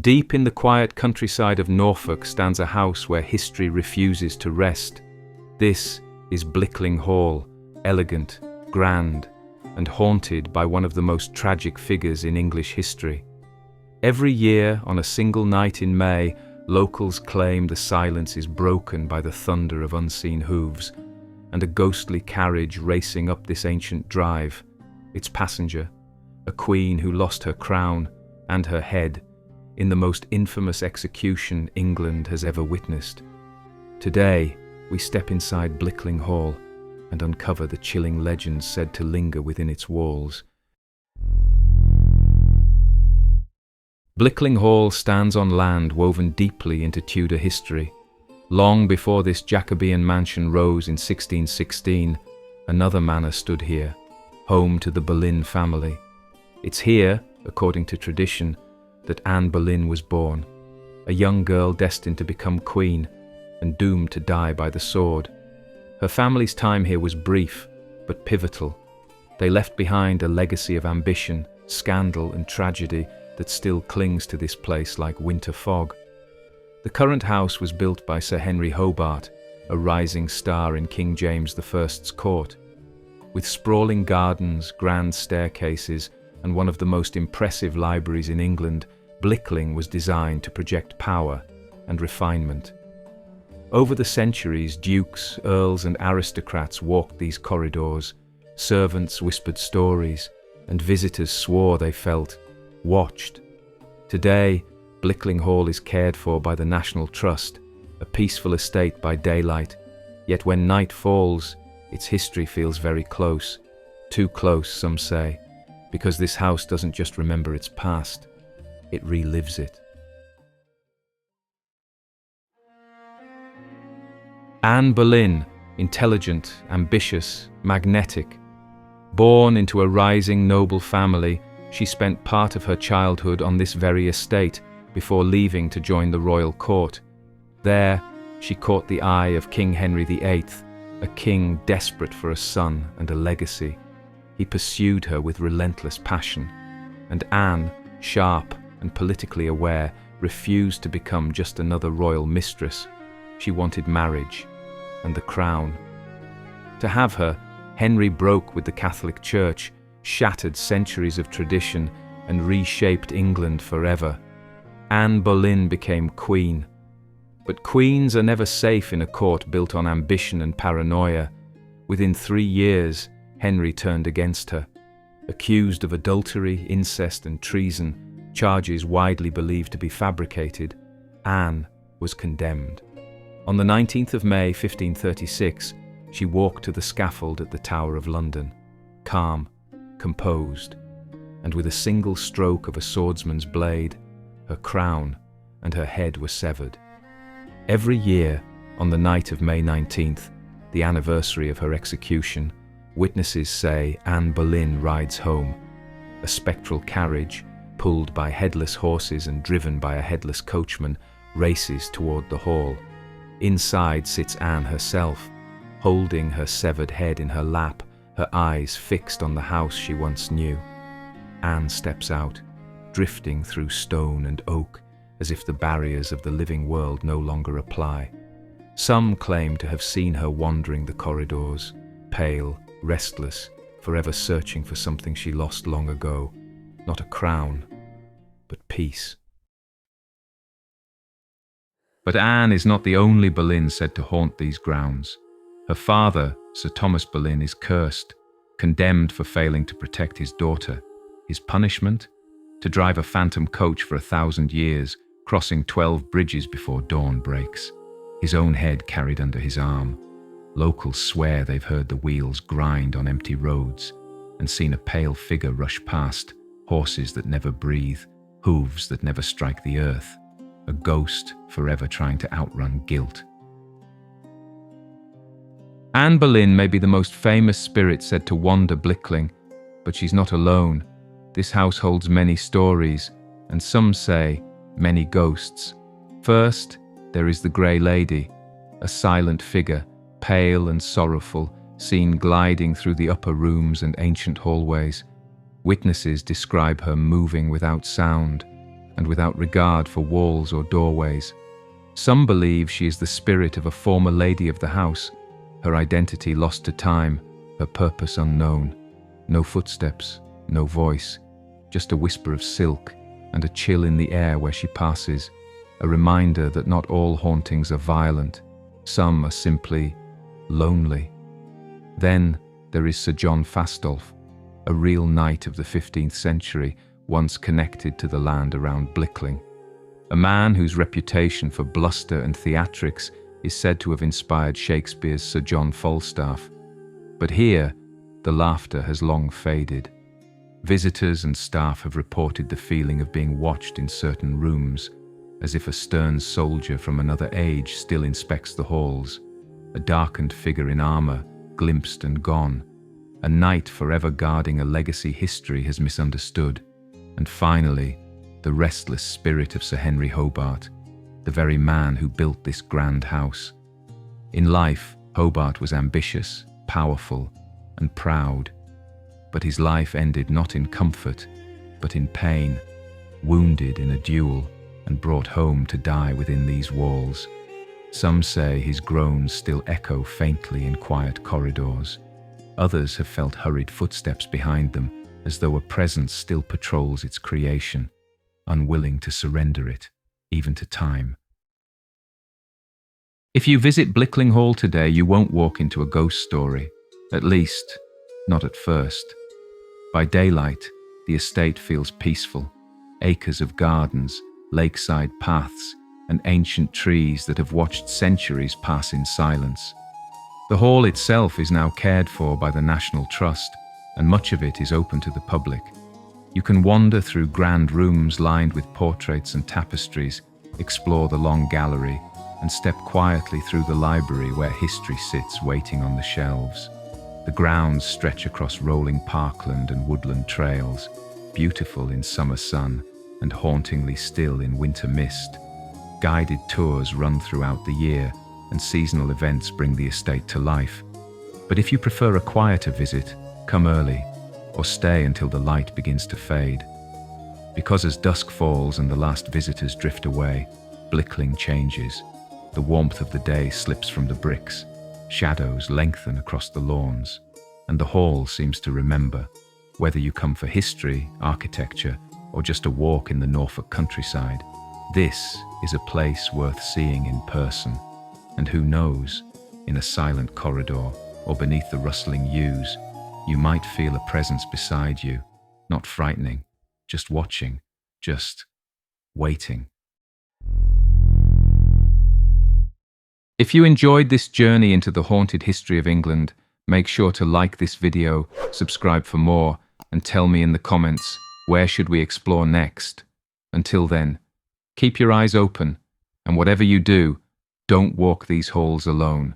Deep in the quiet countryside of Norfolk stands a house where history refuses to rest. This is Blickling Hall, elegant, grand, and haunted by one of the most tragic figures in English history. Every year, on a single night in May, locals claim the silence is broken by the thunder of unseen hooves, and a ghostly carriage racing up this ancient drive. Its passenger, a queen who lost her crown and her head in the most infamous execution England has ever witnessed. Today, we step inside Blickling Hall and uncover the chilling legends said to linger within its walls. Blickling Hall stands on land woven deeply into Tudor history. Long before this Jacobean mansion rose in 1616, another manor stood here, home to the Boleyn family. It's here, according to tradition, that Anne Boleyn was born, a young girl destined to become queen and doomed to die by the sword. Her family's time here was brief, but pivotal. They left behind a legacy of ambition, scandal, and tragedy that still clings to this place like winter fog. The current house was built by Sir Henry Hobart, a rising star in King James I's court. With sprawling gardens, grand staircases, and one of the most impressive libraries in England, Blickling was designed to project power and refinement. Over the centuries, dukes, earls, and aristocrats walked these corridors. Servants whispered stories, and visitors swore they felt watched. Today, Blickling Hall is cared for by the National Trust, a peaceful estate by daylight, yet when night falls, its history feels very close. Too close, some say, because this house doesn't just remember its past, it relives it. Anne Boleyn, intelligent, ambitious, magnetic. Born into a rising noble family, she spent part of her childhood on this very estate before leaving to join the royal court. There, she caught the eye of King Henry VIII, a king desperate for a son and a legacy. He pursued her with relentless passion, and Anne, sharp and politically aware, refused to become just another royal mistress. She wanted marriage and the crown. To have her, Henry broke with the Catholic Church, shattered centuries of tradition, and reshaped England forever. Anne Boleyn became queen. But queens are never safe in a court built on ambition and paranoia. Within 3 years, Henry turned against her. Accused of adultery, incest, and treason, charges widely believed to be fabricated, Anne was condemned. On the 19th of May 1536, she walked to the scaffold at the Tower of London, calm, composed, and with a single stroke of a swordsman's blade, her crown and her head were severed. Every year, on the night of May 19th, the anniversary of her execution, witnesses say Anne Boleyn rides home. A spectral carriage, pulled by headless horses and driven by a headless coachman, races toward the hall. Inside sits Anne herself, holding her severed head in her lap, her eyes fixed on the house she once knew. Anne steps out, drifting through stone and oak, as if the barriers of the living world no longer apply. Some claim to have seen her wandering the corridors, pale, restless, forever searching for something she lost long ago. Not a crown, but peace. But Anne is not the only Boleyn said to haunt these grounds. Her father, Sir Thomas Boleyn, is cursed, condemned for failing to protect his daughter. His punishment? To drive a phantom coach for 1,000 years, crossing 12 bridges before dawn breaks. His own head carried under his arm. Locals swear they've heard the wheels grind on empty roads and seen a pale figure rush past, horses that never breathe, hooves that never strike the earth. A ghost forever trying to outrun guilt. Anne Boleyn may be the most famous spirit said to wander Blickling, but she's not alone. This house holds many stories, and some say many ghosts. First, there is the Grey Lady, a silent figure, pale and sorrowful, seen gliding through the upper rooms and ancient hallways. Witnesses describe her moving without sound, and without regard for walls or doorways. Some believe she is the spirit of a former lady of the house, her identity lost to time, her purpose unknown. No footsteps, no voice, just a whisper of silk and a chill in the air where she passes, a reminder that not all hauntings are violent, some are simply lonely. Then there is Sir John Fastolf, a real knight of the 15th century, once connected to the land around Blickling. A man whose reputation for bluster and theatrics is said to have inspired Shakespeare's Sir John Falstaff. But here, the laughter has long faded. Visitors and staff have reported the feeling of being watched in certain rooms, as if a stern soldier from another age still inspects the halls. A darkened figure in armor, glimpsed and gone. A knight forever guarding a legacy history has misunderstood. And finally, the restless spirit of Sir Henry Hobart, the very man who built this grand house. In life, Hobart was ambitious, powerful, and proud. But his life ended not in comfort, but in pain, wounded in a duel and brought home to die within these walls. Some say his groans still echo faintly in quiet corridors. Others have felt hurried footsteps behind them, as though a presence still patrols its creation, unwilling to surrender it, even to time. If you visit Blickling Hall today, you won't walk into a ghost story, at least, not at first. By daylight, the estate feels peaceful. Acres of gardens, lakeside paths, and ancient trees that have watched centuries pass in silence. The hall itself is now cared for by the National Trust, and much of it is open to the public. You can wander through grand rooms lined with portraits and tapestries, explore the long gallery, and step quietly through the library where history sits waiting on the shelves. The grounds stretch across rolling parkland and woodland trails, beautiful in summer sun and hauntingly still in winter mist. Guided tours run throughout the year, and seasonal events bring the estate to life. But if you prefer a quieter visit, come early, or stay until the light begins to fade. Because as dusk falls and the last visitors drift away, Blickling changes. The warmth of the day slips from the bricks, shadows lengthen across the lawns, and the hall seems to remember, whether you come for history, architecture, or just a walk in the Norfolk countryside. This is a place worth seeing in person, and who knows, in a silent corridor or beneath the rustling yews, you might feel a presence beside you, not frightening, just watching, just waiting. If you enjoyed this journey into the haunted history of England, make sure to like this video, subscribe for more, and tell me in the comments, where should we explore next? Until then, keep your eyes open, and whatever you do, don't walk these halls alone.